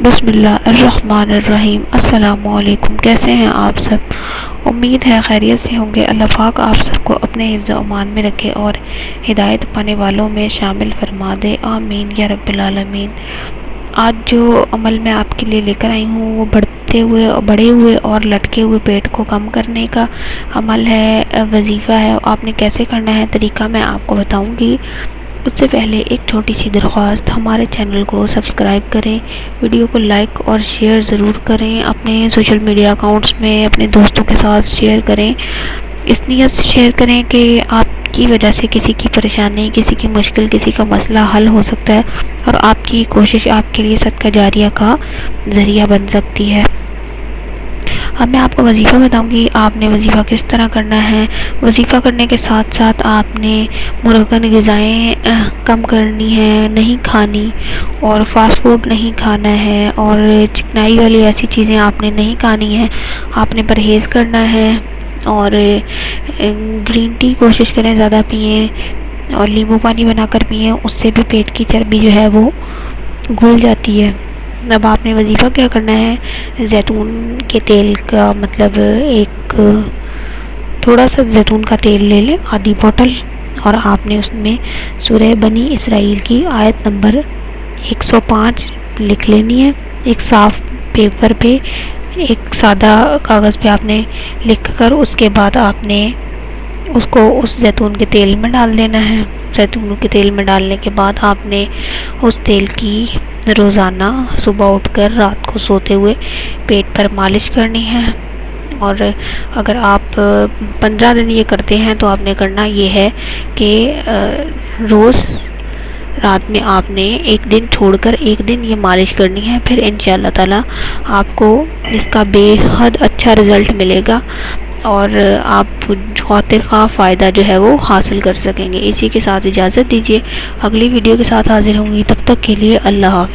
بسم اللہ الرحمن الرحیم۔ السلام علیکم، کیسے ہیں آپ سب؟ امید ہے خیریت سے ہوں گے۔ اللہ پاک آپ سب کو اپنے حفظ و امان میں رکھے اور ہدایت پانے والوں میں شامل فرما دے، آمین یا رب العالمین۔ آج جو عمل میں آپ کے لیے لے کر آئی ہوں وہ بڑے ہوئے اور لٹکے ہوئے پیٹ کو کم کرنے کا عمل ہے، وظیفہ ہے۔ آپ نے کیسے کرنا ہے، طریقہ میں آپ کو بتاؤں گی۔ اس سے پہلے ایک چھوٹی سی درخواست، ہمارے چینل کو سبسکرائب کریں، ویڈیو کو لائک اور شیئر ضرور کریں، اپنے سوشل میڈیا اکاؤنٹس میں اپنے دوستوں کے ساتھ شیئر کریں۔ اس نیت سے شیئر کریں کہ آپ کی وجہ سے کسی کی پریشانی، کسی کی مشکل، کسی کا مسئلہ حل ہو سکتا ہے اور آپ کی کوشش آپ کے لیے صدقہ جاریہ کا ذریعہ بن سکتی ہے۔ اب میں آپ کو وظیفہ بتاؤں گی، آپ نے وظیفہ کس طرح کرنا ہے۔ وظیفہ کرنے کے ساتھ ساتھ آپ نے مرغن غذائیں کم کرنی ہے، نہیں کھانی، اور فاسٹ فوڈ نہیں کھانا ہے، اور چکنائی والی ایسی چیزیں آپ نے نہیں کھانی ہیں، آپ نے پرہیز کرنا ہے۔ اور گرین ٹی کوشش کریں زیادہ پئیں، اور لیموں پانی بنا کر پئیں، اس سے بھی پیٹ کی چربی جو ہے وہ گھل جاتی ہے۔ اب آپ نے وظیفہ کیا کرنا ہے، زیتون کے تیل کا مطلب ایک تھوڑا سا زیتون کا تیل لے لیں، آدھی بوٹل، اور آپ نے اس میں سورہ بنی اسرائیل کی آیت نمبر 105 لکھ لینی ہے۔ ایک صاف پیپر پہ، ایک سادہ کاغذ پہ آپ نے لکھ کر، اس کے بعد آپ نے اس کو اس زیتون کے تیل میں ڈال دینا ہے۔ زیتون کے تیل میں ڈالنے کے بعد آپ نے اس تیل کی روزانہ صبح اٹھ کر رات کو سوتے ہوئے پیٹ پر مالش کرنی ہے۔ اور اگر آپ 15 دن یہ کرتے ہیں تو آپ نے کرنا یہ ہے کہ روز رات میں آپ نے ایک دن چھوڑ کر ایک دن یہ مالش کرنی ہے، پھر انشاءاللہ تعالی آپ کو اس کا بے حد اچھا رزلٹ ملے گا اور آپ خاطر خواہ فائدہ جو ہے وہ حاصل کر سکیں گے۔ اسی کے ساتھ اجازت دیجیے، اگلی ویڈیو کے ساتھ حاضر ہوں گی، تب تک کے لیے اللہ حافظ۔